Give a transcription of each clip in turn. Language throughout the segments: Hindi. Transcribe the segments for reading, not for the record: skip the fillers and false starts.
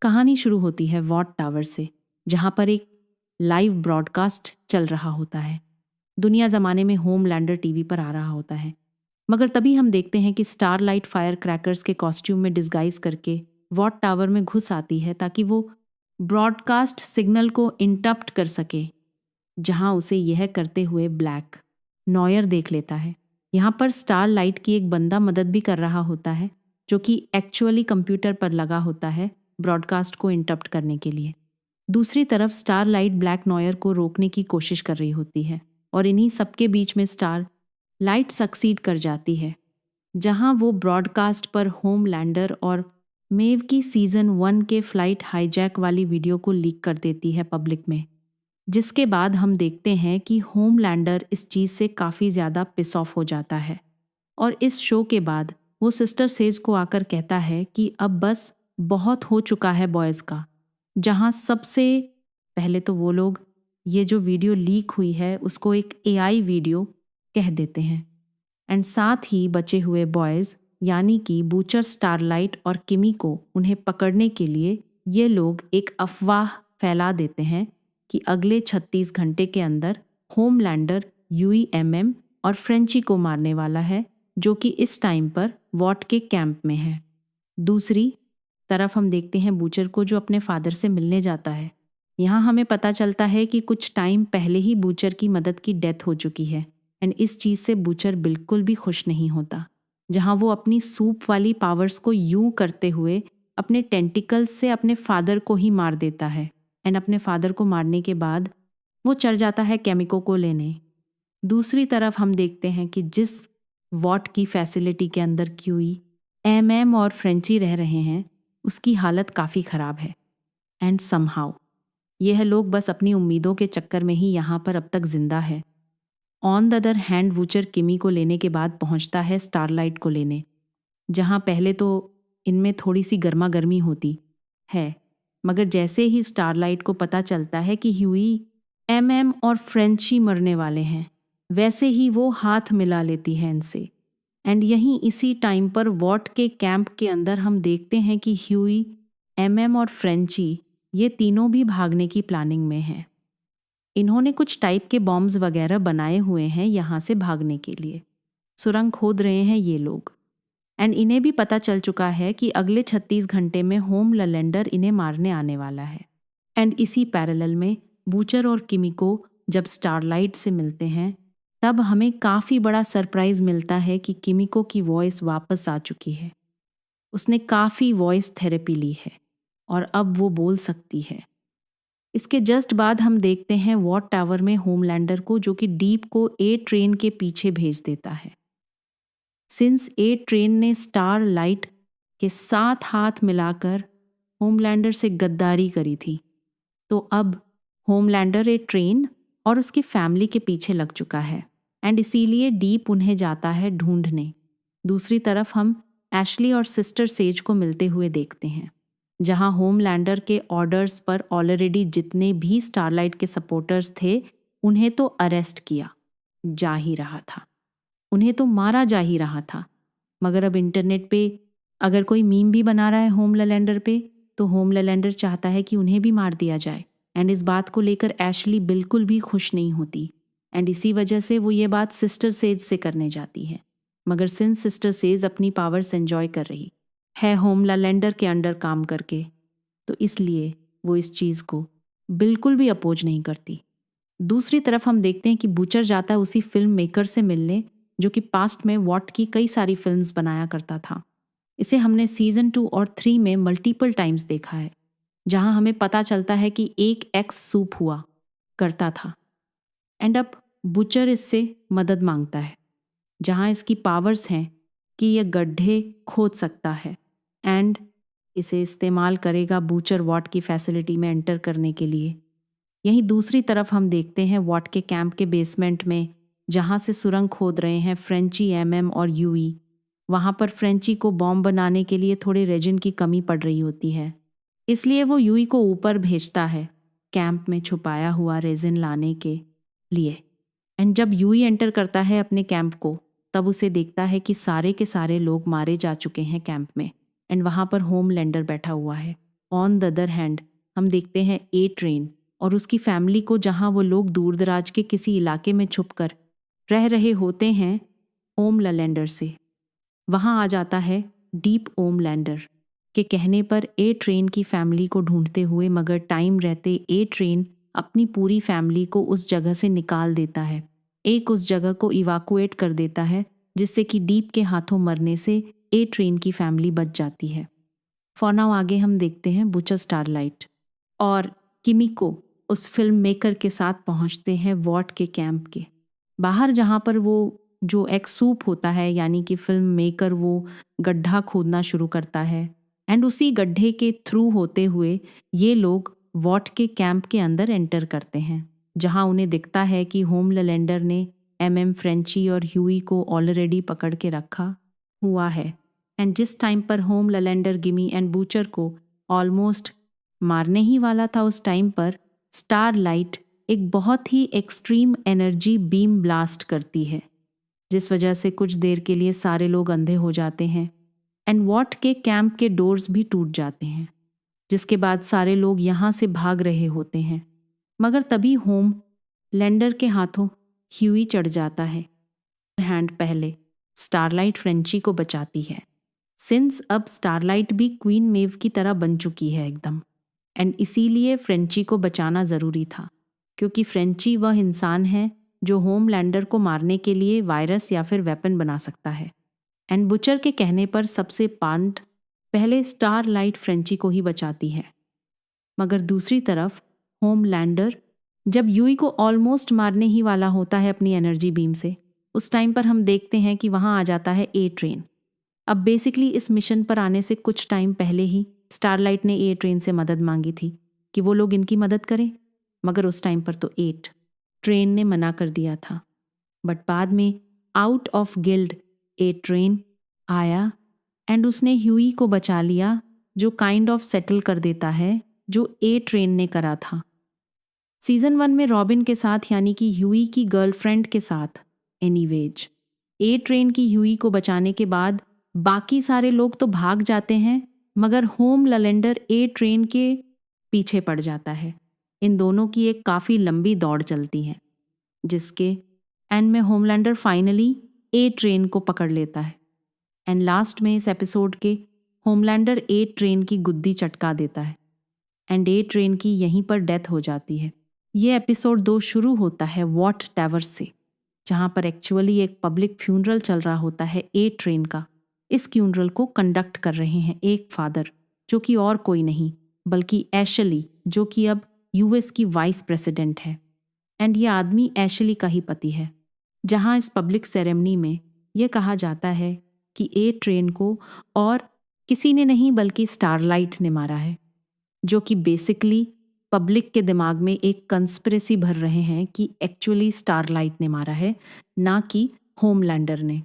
कहानी शुरू होती है वॉट टावर से, जहाँ पर एक लाइव ब्रॉडकास्ट चल रहा होता है। दुनिया ज़माने में होमलैंडर टीवी पर आ रहा होता है, मगर तभी हम देखते हैं कि स्टारलाइट फायर क्रैकर्स के कॉस्ट्यूम में डिस्गाइज करके वॉट टावर में घुस आती है ताकि वो ब्रॉडकास्ट सिग्नल को इंटरप्ट कर सके, जहाँ उसे यह करते हुए ब्लैक नॉयर देख लेता है। यहाँ पर स्टारलाइट की एक बंदा मदद भी कर रहा होता है, जो कि एक्चुअली कंप्यूटर पर लगा होता है ब्रॉडकास्ट को इंटरप्ट करने के लिए। दूसरी तरफ स्टारलाइट ब्लैक नॉयर को रोकने की कोशिश कर रही होती है और इन्हीं सबके बीच में स्टारलाइट सक्सीड कर जाती है, जहां वो ब्रॉडकास्ट पर होमलैंडर और मेव की सीजन 1 के फ्लाइट हाईजैक वाली वीडियो को लीक कर देती है पब्लिक में। जिसके बाद हम देखते हैं कि होमलैंडर इस चीज़ से काफ़ी ज़्यादा पिस ऑफ हो जाता है और इस शो के बाद वो सिस्टर सेज को आकर कहता है कि अब बस बहुत हो चुका है बॉयज़ का। जहाँ सबसे पहले तो वो लोग ये जो वीडियो लीक हुई है उसको एक AI वीडियो कह देते हैं, एंड साथ ही बचे हुए बॉयज़ यानी कि बूचर, स्टारलाइट और किमी को उन्हें पकड़ने के लिए ये लोग एक अफवाह फैला देते हैं कि अगले 36 घंटे के अंदर होमलैंडर UEMM और फ्रेंची को मारने वाला है, जो कि इस टाइम पर वॉट के कैंप में है। दूसरी तरफ हम देखते हैं बूचर को, जो अपने फादर से मिलने जाता है। यहाँ हमें पता चलता है कि कुछ टाइम पहले ही बूचर की मदद की डेथ हो चुकी है, एंड इस चीज़ से बूचर बिल्कुल भी खुश नहीं होता, जहाँ वो अपनी सूप वाली पावर्स को यूं करते हुए अपने टेंटिकल्स से अपने फादर को ही मार देता है, एंड अपने फादर को मारने के बाद वो चढ़ जाता है केमिको को लेने। दूसरी तरफ हम देखते हैं कि जिस वॉट की फैसिलिटी के अंदर QEMM और फ्रेंची रह रहे हैं उसकी हालत काफ़ी ख़राब है, एंड समहाउ यह लोग बस अपनी उम्मीदों के चक्कर में ही यहाँ पर अब तक जिंदा है। ऑन द अदर हैंड वूचर किमी को लेने के बाद पहुँचता है स्टारलाइट को लेने, जहाँ पहले तो इनमें थोड़ी सी गर्मा गर्मी होती है, मगर जैसे ही स्टारलाइट को पता चलता है कि UEMM और फ्रेंची मरने वाले हैं, वैसे ही वो हाथ मिला लेती है इनसे। एंड यहीं इसी टाइम पर वॉट के कैंप के अंदर हम देखते हैं कि UEMM और फ्रेंची ये तीनों भी भागने की प्लानिंग में हैं। इन्होंने कुछ टाइप के बॉम्ब्स वगैरह बनाए हुए हैं यहाँ से भागने के लिए। सुरंग खोद रहे हैं ये लोग, एंड इन्हें भी पता चल चुका है कि अगले 36 घंटे में होमलैंडर इन्हें मारने आने वाला है। एंड इसी पैरेलल में बूचर और किमिको जब स्टारलाइट से मिलते हैं, तब हमें काफ़ी बड़ा सरप्राइज़ मिलता है कि किमिको की वॉइस वापस आ चुकी है। उसने काफ़ी वॉइस थेरेपी ली है और अब वो बोल सकती है। इसके जस्ट बाद हम देखते हैं वॉट टावर में होमलैंडर को, जो कि डीप को A ट्रेन के पीछे भेज देता है। सिंस A ट्रेन ने स्टारलाइट के साथ हाथ मिलाकर होमलैंडर से गद्दारी करी थी, तो अब होमलैंडर A ट्रेन और उसकी फैमिली के पीछे लग चुका है, एंड इसीलिए डीप उन्हें जाता है ढूंढने। दूसरी तरफ हम एशली और सिस्टर सेज को मिलते हुए देखते हैं, जहां होमलैंडर के ऑर्डर्स पर ऑलरेडी जितने भी स्टारलाइट के सपोर्टर्स थे उन्हें तो अरेस्ट किया जा ही रहा था, उन्हें तो मारा जा ही रहा था। मगर अब इंटरनेट पे अगर कोई मीम भी बना रहा है होमलैंडर पे, तो होमलैंडर चाहता है कि उन्हें भी मार दिया जाए, एंड इस बात को लेकर एशली बिल्कुल भी खुश नहीं होती, एंड इसी वजह से वो ये बात सिस्टर सेज से करने जाती है। मगर सिंस सिस्टर सेज अपनी पावर्स एंजॉय कर रही है होमलैंडर के अंडर काम करके, तो इसलिए वो इस चीज़ को बिल्कुल भी अपोज नहीं करती। दूसरी तरफ हम देखते हैं कि बूचर जाता है उसी फिल्म मेकर से मिलने, जो कि पास्ट में वॉट की कई सारी फिल्म्स बनाया करता था। इसे हमने सीजन 2 और 3 में मल्टीपल टाइम्स देखा है, जहां हमें पता चलता है कि एक एक्स सूप हुआ करता था, एंड अब बूचर इससे मदद मांगता है, जहां इसकी पावर्स हैं कि यह गड्ढे खोद सकता है, एंड इसे इस्तेमाल करेगा बूचर वॉट की फैसिलिटी में एंटर करने के लिए। यहीं दूसरी तरफ हम देखते हैं वॉट के कैंप के बेसमेंट में, जहाँ से सुरंग खोद रहे हैं फ्रेंची, MM और UE। वहाँ पर फ्रेंची को बॉम्ब बनाने के लिए थोड़े रेजिन की कमी पड़ रही होती है, इसलिए वो UE को ऊपर भेजता है कैंप में छुपाया हुआ रेजिन लाने के लिए। एंड जब UE एंटर करता है अपने कैंप को, तब उसे देखता है कि सारे के सारे लोग मारे जा चुके हैं कैंप में, एंड वहाँ पर होमलैंडर बैठा हुआ है, ऑन द अदर हैंड हम देखते हैं ए ट्रेन और उसकी फैमिली को, जहां वो लोग दूर दराज के किसी इलाके में छुपकर रह रहे होते हैं होमलैंडर से। वहां आ जाता है डीप ओमलैंडर के कहने पर ए ट्रेन की फैमिली को ढूंढते हुए, मगर टाइम रहते ए ट्रेन अपनी पूरी फैमिली को उस जगह से निकाल देता है। एक उस जगह को इवाकुएट कर देता है, जिससे कि डीप के हाथों मरने से ए ट्रेन की फैमिली बच जाती है। फॉर नाउ आगे हम देखते हैं बुचर स्टारलाइट और किमिको उस फिल्म मेकर के साथ पहुंचते हैं वॉट के कैंप के बाहर, जहां पर वो जो एक सूप होता है, यानी कि फिल्म मेकर वो गड्ढा खोदना शुरू करता है एंड उसी गड्ढे के थ्रू होते हुए ये लोग वॉट के कैंप के अंदर एंटर करते हैं, जहां उन्हें दिखता है कि होमलैंडर ने एमएम फ्रेंची और ह्यूई को ऑलरेडी पकड़ के रखा हुआ है। एंड जिस टाइम पर होमलैंडर गिमी एंड बूचर को ऑलमोस्ट मारने ही वाला था, उस टाइम पर स्टारलाइट एक बहुत ही एक्सट्रीम एनर्जी बीम ब्लास्ट करती है, जिस वजह से कुछ देर के लिए सारे लोग अंधे हो जाते हैं एंड वॉट के कैंप के डोर्स भी टूट जाते हैं, जिसके बाद सारे लोग यहाँ से भाग रहे होते हैं। मगर तभी होमलैंडर के हाथों ह्यूई चढ़ जाता है। हैंड पहले स्टारलाइट फ्रेंची को बचाती है, सिंस अब स्टारलाइट भी क्वीन मेव की तरह बन चुकी है एकदम, एंड इसीलिए फ्रेंची को बचाना ज़रूरी था, क्योंकि फ्रेंची वह इंसान है जो होमलैंडर को मारने के लिए वायरस या फिर वेपन बना सकता है। एंड बुचर के कहने पर सबसे पांड पहले स्टारलाइट फ्रेंची को ही बचाती है। मगर दूसरी तरफ होमलैंडर जब यूई को ऑलमोस्ट मारने ही वाला होता है अपनी एनर्जी बीम से, उस टाइम पर हम देखते हैं कि वहाँ आ जाता है ए ट्रेन। अब बेसिकली इस मिशन पर आने से कुछ टाइम पहले ही स्टारलाइट ने ए ट्रेन से मदद मांगी थी कि वो लोग इनकी मदद करें, मगर उस टाइम पर तो एट ट्रेन ने मना कर दिया था। बट बाद में out of guild A train आया एंड उसने ह्यूई को बचा लिया, जो काइंड ऑफ सेटल कर देता है जो ए ट्रेन ने करा था। सीजन 1 में रॉबिन के साथ, यानी कि ह्यूई की गर्लफ्रेंड के साथ एनीवेज ए ट्रेन की ह्यूई को बचाने के बाद बाकी सारे लोग तो भाग जाते हैं, मगर होमलैंडर ए ट्रेन के पीछे पड़ जाता है। इन दोनों की एक काफ़ी लंबी दौड़ चलती है, जिसके एंड में होमलैंडर फाइनली ए ट्रेन को पकड़ लेता है एंड लास्ट में इस एपिसोड के होमलैंडर ए ट्रेन की गुद्दी चटका देता है एंड ए ट्रेन की यहीं पर डेथ हो जाती है। ये एपिसोड 2 शुरू होता है वॉट टावर से, जहाँ पर एक्चुअली एक पब्लिक फ्यूनरल चल रहा होता है ए ट्रेन का। इस फ्यूनरल को कंडक्ट कर रहे हैं एक फादर, जो कि और कोई नहीं बल्कि एशली, जो कि अब यूएस की वाइस प्रेसिडेंट है एंड ये आदमी एशली का ही पति है। जहाँ इस पब्लिक सेरेमनी में यह कहा जाता है कि ए ट्रेन को और किसी ने नहीं बल्कि स्टारलाइट ने मारा है, जो कि बेसिकली पब्लिक के दिमाग में एक कंस्पिरेसी भर रहे हैं कि एक्चुअली स्टारलाइट ने मारा है, ना कि होमलैंडर ने।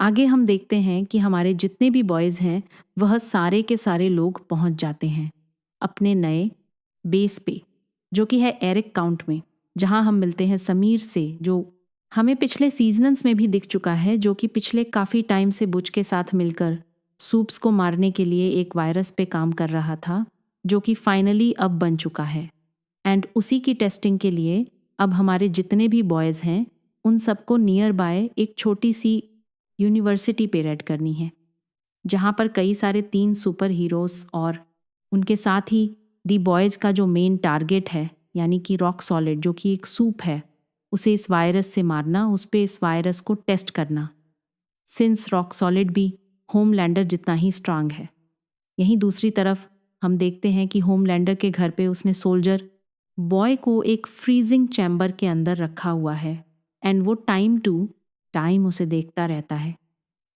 आगे हम देखते हैं कि हमारे जितने भी बॉयज़ हैं वह सारे के सारे लोग पहुंच जाते हैं अपने नए बेस पे, जो कि है एरिक काउंट में, जहां हम मिलते हैं समीर से, जो हमें पिछले सीजन्स में भी दिख चुका है, जो कि पिछले काफ़ी टाइम से बुच के साथ मिलकर सूप्स को मारने के लिए एक वायरस पे काम कर रहा था, जो कि फाइनली अब बन चुका है। एंड उसी की टेस्टिंग के लिए अब हमारे जितने भी बॉयज़ हैं उन सबको नियर बाय एक छोटी सी यूनिवर्सिटी पे रेड करनी है, जहाँ पर कई सारे 3 सुपर हीरोज़ और उनके साथ ही दी बॉयज़ का जो मेन टारगेट है, यानी कि रॉक सॉलिड, जो कि एक सूप है, उसे इस वायरस से मारना, उस पे इस वायरस को टेस्ट करना, सिंस रॉक सॉलिड भी होमलैंडर जितना ही स्ट्रांग है। यहीं दूसरी तरफ हम देखते हैं कि होमलैंडर के घर पे उसने सोल्जर बॉय को एक फ्रीजिंग चैम्बर के अंदर रखा हुआ है एंड वो टाइम टू टाइम उसे देखता रहता है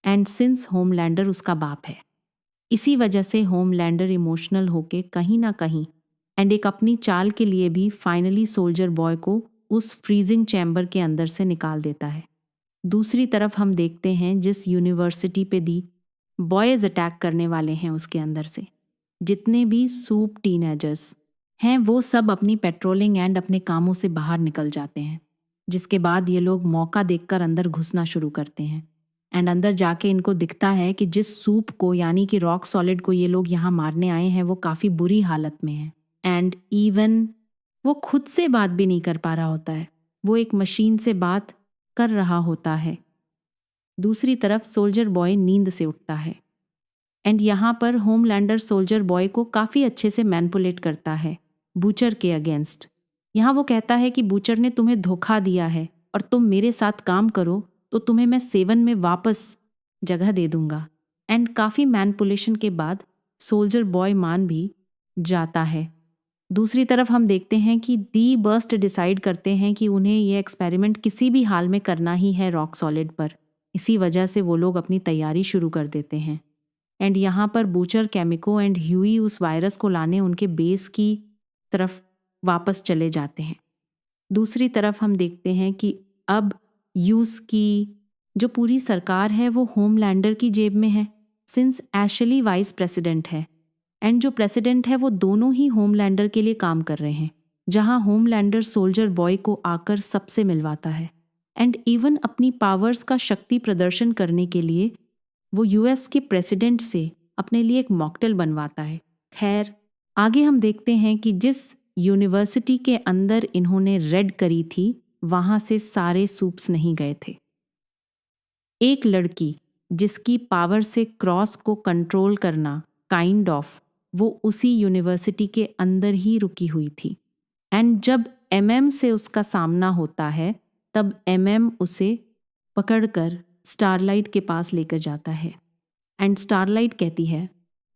एंड सिंस होमलैंडर उसका बाप है, इसी वजह से होमलैंडर इमोशनल होके कहीं ना कहीं एंड एक अपनी चाल के लिए भी फाइनली सोल्जर बॉय को उस फ्रीजिंग चैम्बर के अंदर से निकाल देता है। दूसरी तरफ हम देखते हैं जिस यूनिवर्सिटी पे दी बॉयज़ अटैक करने वाले हैं, उसके अंदर से जितने भी सूप टीनेजर्स हैं वो सब अपनी पेट्रोलिंग एंड अपने कामों से बाहर निकल जाते हैं, जिसके बाद ये लोग मौका देखकर अंदर घुसना शुरू करते हैं एंड अंदर जाके इनको दिखता है कि जिस सूप को यानी कि रॉक सॉलिड को ये लोग यहाँ मारने आए हैं वो काफ़ी बुरी हालत में है। एंड इवन वो खुद से बात भी नहीं कर पा रहा होता है, वो एक मशीन से बात कर रहा होता है। दूसरी तरफ सोल्जर बॉय नींद से उठता है एंड यहाँ पर होमलैंडर सोल्जर बॉय को काफ़ी अच्छे से मैनिपुलेट करता है बूचर के अगेंस्ट। यहाँ वो कहता है कि बूचर ने तुम्हें धोखा दिया है और तुम मेरे साथ काम करो तो तुम्हें मैं 7 में वापस जगह दे दूंगा। एंड काफ़ी मैनिपुलेशन के बाद सोल्जर बॉय मान भी जाता है। दूसरी तरफ हम देखते हैं कि दी बर्स्ट डिसाइड करते हैं कि उन्हें यह एक्सपेरिमेंट किसी भी हाल में करना ही है रॉक सॉलिड पर। इसी वजह से वो लोग अपनी तैयारी शुरू कर देते हैं। एंड यहाँ पर बूचर, केमिको एंड ह्यूई उस वायरस को लाने उनके बेस की तरफ वापस चले जाते हैं। दूसरी तरफ हम देखते हैं कि अब यूस की जो पूरी सरकार है वो होमलैंडर की जेब में है, सिंस एशली वाइस प्रेसिडेंट है एंड जो प्रेसिडेंट है वो दोनों ही होमलैंडर के लिए काम कर रहे हैं, जहां होमलैंडर सोल्जर बॉय को आकर सबसे मिलवाता है एंड इवन अपनी पावर्स का शक्ति प्रदर्शन करने के लिए वो यूएस के प्रेसिडेंट से अपने लिए एक मॉकटेल बनवाता है। खैर, आगे हम देखते हैं कि जिस यूनिवर्सिटी के अंदर इन्होंने रेड करी थी वहां से सारे सूप्स नहीं गए थे। एक लड़की जिसकी पावर से क्रॉस को कंट्रोल करना काइंड ऑफ वो उसी यूनिवर्सिटी के अंदर ही रुकी हुई थी एंड जब एमएम से उसका सामना होता है तब एमएम उसे पकड़कर स्टारलाइट के पास लेकर जाता है एंड स्टारलाइट कहती है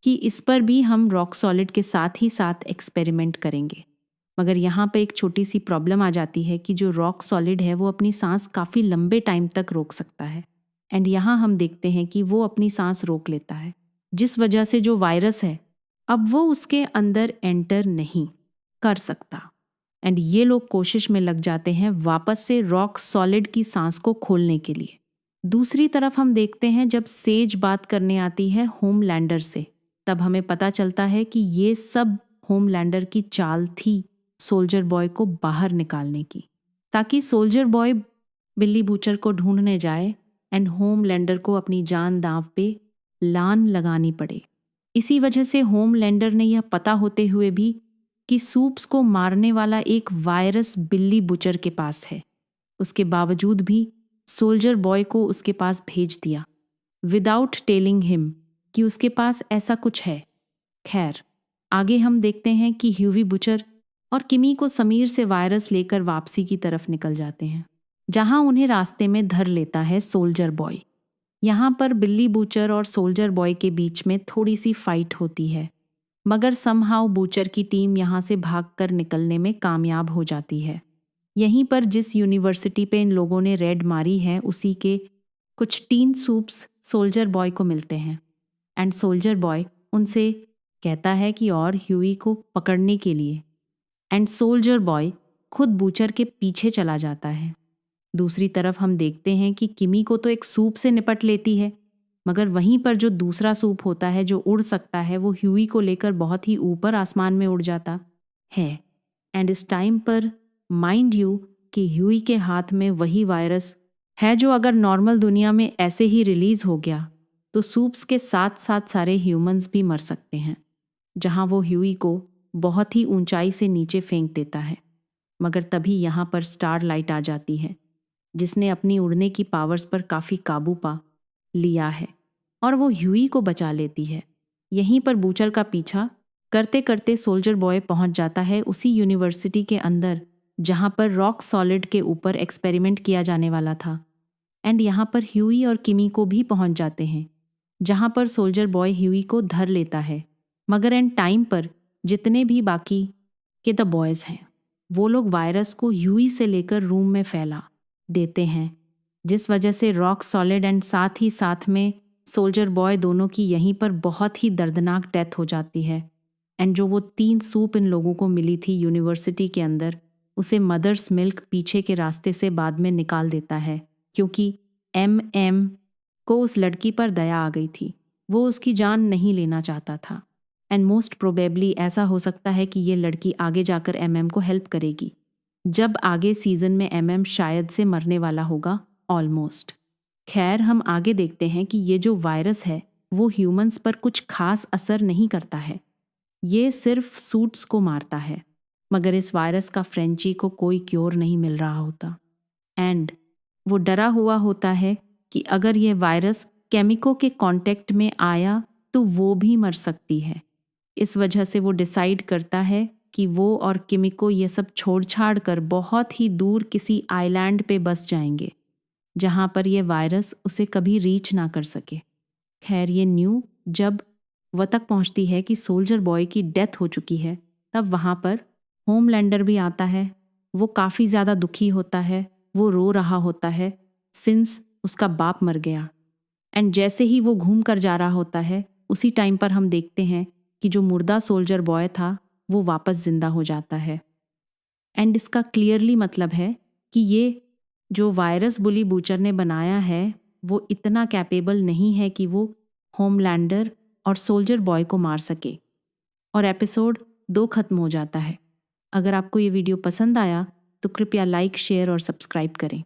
कि इस पर भी हम रॉक सॉलिड के साथ ही साथ एक्सपेरिमेंट करेंगे। मगर यहाँ पे एक छोटी सी प्रॉब्लम आ जाती है कि जो रॉक सॉलिड है वो अपनी सांस काफ़ी लंबे टाइम तक रोक सकता है एंड यहाँ हम देखते हैं कि वो अपनी सांस रोक लेता है, जिस वजह से जो वायरस है अब वो उसके अंदर एंटर नहीं कर सकता एंड ये लोग कोशिश में लग जाते हैं वापस से रॉक सॉलिड की सांस को खोलने के लिए। दूसरी तरफ हम देखते हैं जब सेज बात करने आती है होमलैंडर से तब हमें पता चलता है कि ये सब होमलैंडर की चाल थी सोल्जर बॉय को बाहर निकालने की, ताकि सोल्जर बॉय बिल्ली बूचर को ढूंढने जाए एंड होमलैंडर को अपनी जान दांव पे लान लगानी पड़े। इसी वजह से होमलैंडर ने यह पता होते हुए भी कि सूप्स को मारने वाला एक वायरस बिल्ली बूचर के पास है, उसके बावजूद भी सोल्जर बॉय को उसके पास भेज दिया विदाउट टेलिंग हिम कि उसके पास ऐसा कुछ है। खैर, आगे हम देखते हैं कि ह्यूवी बूचर और किमी को समीर से वायरस लेकर वापसी की तरफ निकल जाते हैं, जहां उन्हें रास्ते में धर लेता है सोल्जर बॉय। यहाँ पर बिल्ली बूचर और सोल्जर बॉय के बीच में थोड़ी सी फाइट होती है, मगर समहाउ बूचर की टीम यहाँ से भागकर निकलने में कामयाब हो जाती है। यहीं पर जिस यूनिवर्सिटी पे इन लोगों ने रेड मारी है उसी के कुछ टीन सूप्स सोल्जर बॉय को मिलते हैं एंड सोल्जर बॉय उनसे कहता है कि और ह्यूई को पकड़ने के लिए एंड सोल्जर बॉय खुद बूचर के पीछे चला जाता है। दूसरी तरफ हम देखते हैं कि किमी को तो एक सूप से निपट लेती है, मगर वहीं पर जो दूसरा सूप होता है जो उड़ सकता है वो ह्यूई को लेकर बहुत ही ऊपर आसमान में उड़ जाता है एंड इस टाइम पर माइंड यू कि ह्यूई के हाथ में वही वायरस है जो अगर नॉर्मल दुनिया में ऐसे ही रिलीज हो गया तो सूप्स के साथ साथ सारे ह्यूमंस भी मर सकते हैं, जहां वो ह्यूई को बहुत ही ऊंचाई से नीचे फेंक देता है। मगर तभी यहाँ पर स्टार लाइट आ जाती है जिसने अपनी उड़ने की पावर्स पर काफ़ी काबू पा लिया है और वो ह्यूई को बचा लेती है। यहीं पर बूचर का पीछा करते करते सोल्जर बॉय पहुंच जाता है उसी यूनिवर्सिटी के अंदर जहां पर रॉक सॉलिड के ऊपर एक्सपेरिमेंट किया जाने वाला था एंड यहाँ पर ह्यूई और किमी को भी पहुंच जाते हैं, जहां पर सोल्जर बॉय ह्यूई को धर लेता है। मगर एंड टाइम पर जितने भी बाकी के द बॉयज़ हैं वो लोग वायरस को ह्यूई से लेकर रूम में फैला देते हैं, जिस वजह से रॉक सॉलिड एंड साथ ही साथ में सोल्जर बॉय दोनों की यहीं पर बहुत ही दर्दनाक डेथ हो जाती है एंड जो वो 3 सूप इन लोगों को मिली थी यूनिवर्सिटी के अंदर उसे मदर्स मिल्क पीछे के रास्ते से बाद में निकाल देता है, क्योंकि एम को उस लड़की पर दया आ गई थी, वो उसकी जान नहीं लेना चाहता था एंड मोस्ट प्रोबेबली ऐसा हो सकता है कि ये लड़की आगे जाकर एम को हेल्प करेगी जब आगे सीजन में एम शायद से मरने वाला होगा ऑलमोस्ट। खैर, हम आगे देखते हैं कि ये जो वायरस है वो ह्यूमंस पर कुछ खास असर नहीं करता है। ये सिर्फ सूट्स को मारता है। मगर इस वायरस का फ्रेंची को कोई क्योर नहीं मिल रहा होता। एंड वो डरा हुआ होता है कि अगर ये वायरस केमिको के कांटेक्ट में आया तो वो भी मर सकती है। इस वजह से वो डिसाइड करता है कि वो और किमिको ये सब छोड़ छाड़ कर बहुत ही दूर किसी आइलैंड पे बस जाएंगे, जहाँ पर ये वायरस उसे कभी रीच ना कर सके। खैर, ये न्यू जब वह तक पहुँचती है कि सोल्जर बॉय की डेथ हो चुकी है, तब वहाँ पर होमलैंडर भी आता है। वो काफ़ी ज़्यादा दुखी होता है, वो रो रहा होता है सिंस उसका बाप मर गया। एंड जैसे ही वो घूम कर जा रहा होता है, उसी टाइम पर हम देखते हैं कि जो मुर्दा सोल्जर बॉय था वो वापस जिंदा हो जाता है। एंड इसका क्लियरली मतलब है कि ये जो वायरस बुली बूचर ने बनाया है वो इतना कैपेबल नहीं है कि वो होमलैंडर और सोल्जर बॉय को मार सके। और एपिसोड 2 खत्म हो जाता है। अगर आपको ये वीडियो पसंद आया तो कृपया लाइक, शेयर और सब्सक्राइब करें।